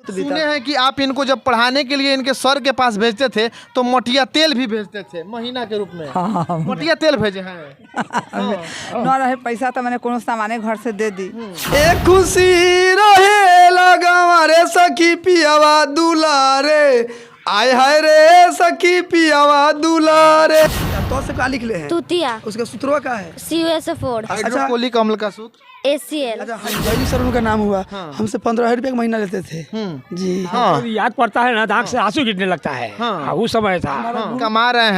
बहुत बीता। सुने हैं कि आप इनको जब पढ़ाने के लिए इनके सर के पास भेजते थे तो मटिया तेल भी भेजते थे महीना के रूप में। हाँ मटिया तेल भेजे हैं। न रहे पैसा तो मैंने कोनो सामाने घर से दे दी। एक खुशी रहे लगा रे सखी पियावा दुलारे, आय हाय रे सखी पियावा दुलारे। तो से का लिख ले हैं? तुतिया। उसका सूत्रवा का है? CUSO4 हाइड्रोक्लोरिक अम्ल का सूत्र। ACL। अच्छा भाई सर उनका नाम हुआ। हमसे 15 रुपए का महीना लेते थे जी। हाँ याद पड़ता है ना, आँख से आंसू गिरने लगता है। हाँ, वो समय था। कमा रहे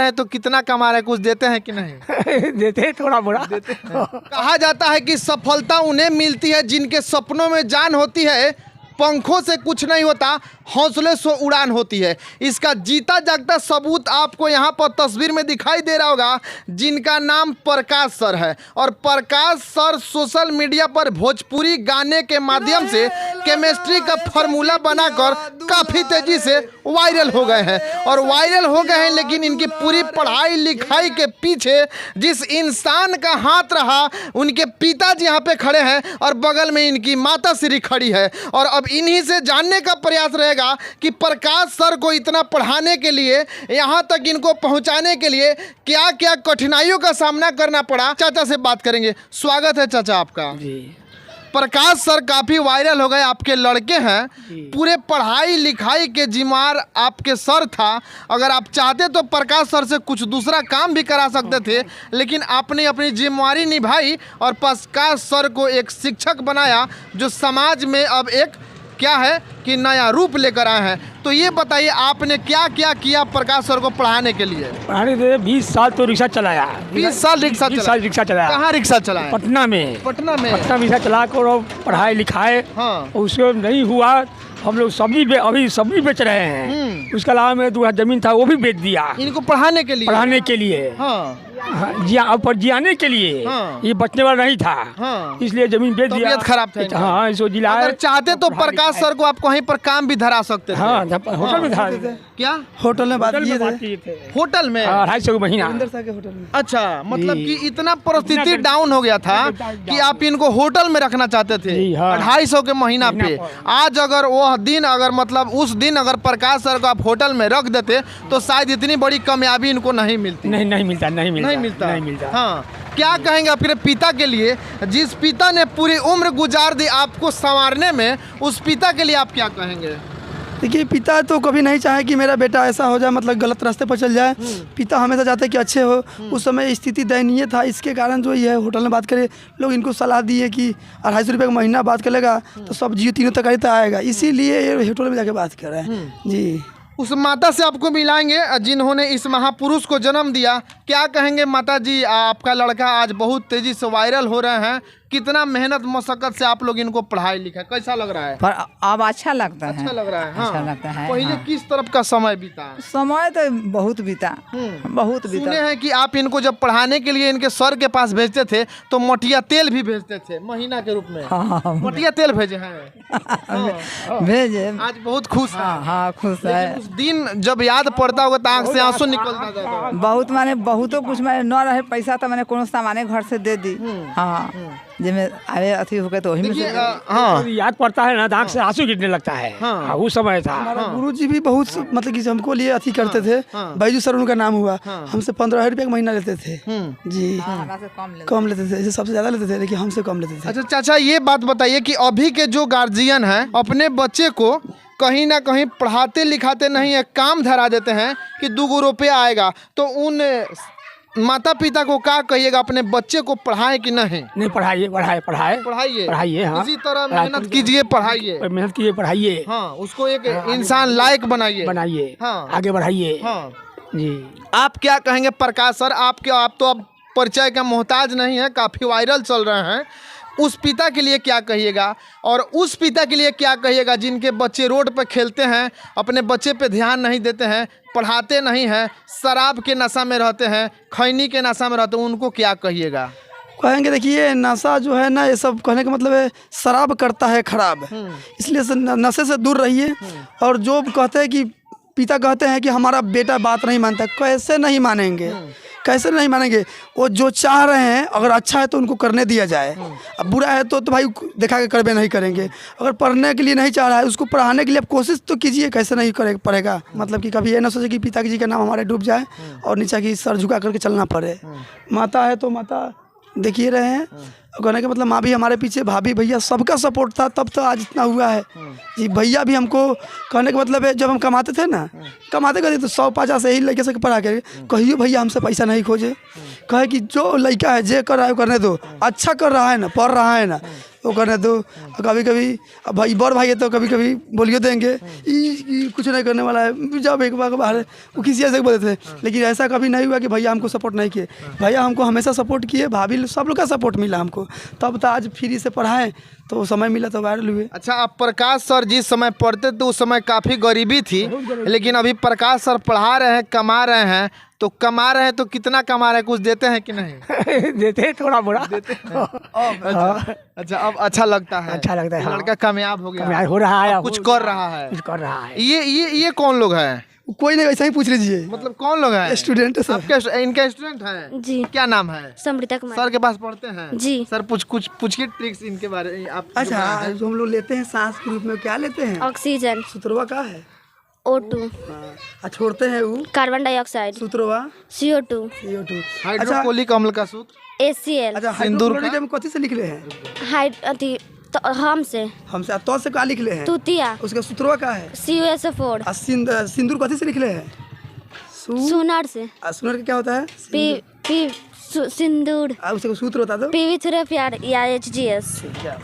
हैं तो कितना कमा रहे हैं, कुछ देते हैं कि नहीं? देते हैं थोड़ा बड़ा। देते हैं। कहा जाता है कि सफलता उन्हें मिलती है जिनके सपनों में जान होती है, पंखों से कुछ नहीं होता, हौसले से उड़ान होती है। इसका जीता जागता सबूत आपको यहाँ पर तस्वीर में दिखाई दे रहा होगा, जिनका नाम प्रकाश सर है। और प्रकाश सर सोशल मीडिया पर भोजपुरी गाने के माध्यम से केमिस्ट्री का फार्मूला बनाकर काफ़ी तेजी से वायरल हो गए हैं। और वायरल हो गए हैं, लेकिन इनकी पूरी पढ़ाई लिखाई के पीछे जिस इंसान का हाथ रहा, उनके पिताजी यहाँ पे खड़े हैं और बगल में इनकी माता श्री खड़ी है। और अब इन्हीं से जानने का प्रयास रहेगा कि प्रकाश सर को इतना पढ़ाने के लिए, यहाँ तक इनको पहुँचाने के लिए क्या क्या कठिनाइयों का सामना करना पड़ा। चाचा से बात करेंगे। स्वागत है चाचा आपका। प्रकाश सर काफ़ी वायरल हो गए, आपके लड़के हैं, पूरे पढ़ाई लिखाई के जिम्मेदार आपके सर था। अगर आप चाहते तो प्रकाश सर से कुछ दूसरा काम भी करा सकते थे, लेकिन आपने अपनी जिम्मेदारी निभाई और प्रकाश सर को एक शिक्षक बनाया जो समाज में अब एक क्या है कि नया रूप लेकर आए हैं। तो ये बताइए आपने क्या क्या किया प्रकाश सर को पढ़ाने के लिए? पढ़ाने के 20 साल तो रिक्शा चलाया। 20 साल रिक्शा 20 साल रिक्शा चलाया। कहाँ रिक्शा चलाया? पटना में। पटना में रिक्शा चला कर पढ़ाई लिखाए। हाँ। उसको नहीं हुआ, हम लोग अभी सब्जी बेच रहे हैं। उसके अलावा में 2 जमीन था, वो भी बेच दिया इनको पढ़ाने के लिए। पढ़ाने के लिए। हाँ जियाने के लिए। हाँ। ये बचने वाला नहीं था। हाँ। इसलिए जमीन बेच दिया। तबीयत खराब था इनका। हाँ, इसको जिला। अगर चाहते तो प्रकाश सर को आप कहीं पर काम भी धरा सकते थे। हाँ, होटल में था। क्या होटल में बात होटल किए में थे। होटल में? 250 महीना। के होटल में। अच्छा, मतलब कि इतना परिस्थिति डाउन हो गया था कि आप इनको होटल में रखना चाहते थे। जी, हाँ। 250 के महीना पे। आज अगर वो दिन उस दिन अगर प्रकाश सर को आप होटल में रख देते तो शायद इतनी बड़ी कामयाबी इनको नहीं मिलती। नहीं मिलता। हाँ, क्या कहेंगे अपने पिता के लिए, जिस पिता ने पूरी उम्र गुजार दी आपको संवारने में, उस पिता के लिए आप क्या कहेंगे? देखिए, पिता तो कभी नहीं चाहे कि मेरा बेटा ऐसा हो जाए, मतलब गलत रास्ते पर चल जाए। पिता हमेशा चाहते कि अच्छे हो। उस समय स्थिति दयनीय था, इसके कारण जो ये होटल में बात करें, लोग इनको सलाह दिए कि 250 रुपये का महीना बात करेगा तो सब जियो तीनों तक आएगा, इसीलिए ये होटल में जाके बात कर रहे हैं जी। उस माता से आपको मिलाएंगे जिन्होंने इस महापुरुष को जन्म दिया। क्या कहेंगे माता जी, आपका लड़का आज बहुत तेजी से वायरल हो रहे हैं, कितना मेहनत मशक्कत से आप लोग इनको पढ़ाई लिखा, कैसा लग रहा है? पर अब अच्छा लगता है। अच्छा लग रहा है। हाँ। अच्छा लगता है। पहले हाँ। किस तरफ का समय बीता? समय तो बहुत बीता। बहुत बीता। सुने हैं कि आप इनको जब पढ़ाने के लिए इनके सर के पास भेजते थे तो मटिया तेल भी भेजते थे महीना के रूप में। हाँ। मटिया तेल भेजे हैं। भेजे। आज बहुत खुश है। हाँ, खुश है। लेकिन उस दिन जब याद पड़ता होगा तो आँख से आंसू निकलता जाता। बहुत माने बहुतो कुछ मैंने न रहे पैसा तो मैंने कोनो सामाने घर से दे दी। हाँ, जिसमें आए अथी हो गए तो वही में से। हाँ, याद पड़ता है ना, आँख से आंसू गिरने लगता है। हाँ, वो समय था। हमारा गुरुजी भी बहुत मतलब कि हमको लिए अथी करते थे। बैजू सर उनका नाम हुआ। हमसे 15 रुपये का महीना लेते थे जी। कम लेते थे, सबसे ज़्यादा लेते थे, लेकिन हमसे कम लेते थे। अच्छा चाचा, ये बात बताइए कि अभी के जो गार्जियन हैं अपने बच्चे को कहीं ना कहीं पढ़ाते लिखाते नहीं है, काम धरा देते हैं कि 2 रुपया आएगा, तो उन माता पिता को क्या कहिएगा, अपने बच्चे को पढ़ाएं कि नहीं? पढ़ाइए। पढ़ाइए। हाँ। इसी तरह मेहनत कीजिए, पढ़ाइए। मेहनत कीजिए, पढ़ाइए। हाँ, उसको एक इंसान लायक बनाइए। हाँ, आगे बढ़ाइए। हाँ जी। आप क्या कहेंगे प्रकाश सर? आप तो अब परिचय का मोहताज नहीं है, काफ़ी वायरल चल रहे हैं। उस पिता के लिए क्या कहिएगा, और उस पिता के लिए क्या कहिएगा जिनके बच्चे रोड पर खेलते हैं, अपने बच्चे पे ध्यान नहीं देते हैं, पढ़ाते नहीं हैं, शराब के नशा में रहते हैं, खैनी के नशा में रहते हैं, उनको क्या कहिएगा? कहेंगे देखिए, नशा जो है ना, ये सब कहने का मतलब है शराब करता है खराब, इसलिए नशे से दूर रहिए। और जो कहते हैं कि पिता कहते हैं कि हमारा बेटा बात नहीं मानता, कैसे नहीं मानेंगे? कैसे नहीं मानेंगे? वो जो चाह रहे हैं अगर अच्छा है तो उनको करने दिया जाए, अब बुरा है तो भाई देखा के करबे नहीं करेंगे। अगर पढ़ने के लिए नहीं चाह रहा है उसको पढ़ाने के लिए आप कोशिश तो कीजिए, कैसे नहीं करे पड़ेगा। मतलब कि कभी ये ना सोचे कि पिताजी का नाम हमारे डूब जाए और नीचे की सर झुका करके चलना पड़े। माता है तो माता देखिए रहे हैं, कहने का मतलब माँ भी हमारे पीछे, भाभी भैया सबका सपोर्ट था तब तो आज इतना हुआ है जी। भैया भी हमको, कहने का मतलब है जब हम कमाते थे ना, कमाते करते तो 150 यही लड़के से पढ़ा के कहिए भैया हमसे पैसा नहीं खोजे, कहे कि जो लड़का है जे कर रहा है करने दो, अच्छा कर रहा है ना, पढ़ रहा है ना वो करने दो। कभी कभी अब भाई बड़ भाई है तो कभी कभी बोलियो देंगे ई कुछ नहीं करने वाला है, जब एक बार बाहर वो किसी ऐसे बोलते थे। लेकिन ऐसा कभी नहीं हुआ कि भैया हमको सपोर्ट नहीं किए, भैया हमको हमेशा सपोर्ट किए, भाभी सब लोग का सपोर्ट मिला हमको, तब तो आज फ्री से पढ़ाएं तो समय मिला तो वायरल हुए। अच्छा, आप प्रकाश सर जिस समय पढ़ते थे उस समय काफ़ी गरीबी थी, लेकिन अभी प्रकाश सर पढ़ा रहे हैं, कमा रहे हैं, तो कमा रहे हैं तो कितना कमा रहे हैं, कुछ देते हैं कि नहीं? देते हैं थोड़ा मोड़ा, देते हैं। अच्छा, अब अच्छा लगता है, अच्छा लगता है, हाँ। लड़का कामयाब हो गया, हो रहा है, कुछ कर रहा है, कुछ कर रहा है। ये कौन लोग हैं? कोई नहीं, ऐसा ही पूछ लीजिए। मतलब कौन लोग हैं? स्टूडेंट है सर। आपके इनका स्टूडेंट है जी। क्या नाम है? समृता कुमार। सर के पास पढ़ते हैं जी। सर कुछ पूछिए ट्रिक्स इनके बारे में आप। अच्छा, जो हम लोग लेते हैं सांस के रूप में क्या लेते हैं? ऑक्सीजन, सूत्रवा का है? O2, छोड़ते हैं वो carbon dioxide, सूत्रवा CO2, CO2। Hydrochloric अम्ल का सूत्र। HCl, अच्छा, हाइड्रोक्लोरिक हम कथी से लिखले हैं? हमसे हमसे तो से का लिखले हैं? तूतिया, उसका सूत्रवा का है? CuSO4, सिंदूर कथी से लिखले हैं? सुनार से, सुनर का क्या होता है? सिंदूर, उसका सूत्र होता तो PV3 या HGS।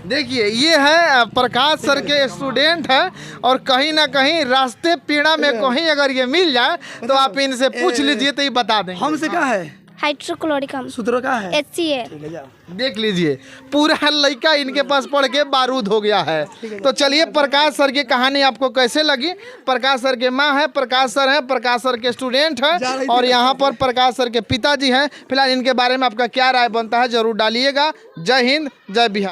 देखिए, ये है प्रकाश सर के स्टूडेंट है, और कहीं ना कहीं रास्ते पीड़ा में कहीं अगर ये मिल जाए तो आप इनसे पूछ लीजिए तो ये बता देंगे। हमसे क्या है? हाइड्रोक्लोरिक अम्ल, सूत्र का है? HCl। देख लीजिए, पूरा लड़का इनके पास पढ़ के बारूद हो गया है। तो चलिए, प्रकाश सर की कहानी आपको कैसे लगी? प्रकाश सर के माँ है, प्रकाश सर हैं, प्रकाश सर के स्टूडेंट हैं, और यहाँ पर प्रकाश सर के पिताजी हैं। फिलहाल इनके बारे में आपका क्या राय बनता है जरूर डालिएगा। जय हिंद, जय बिहार।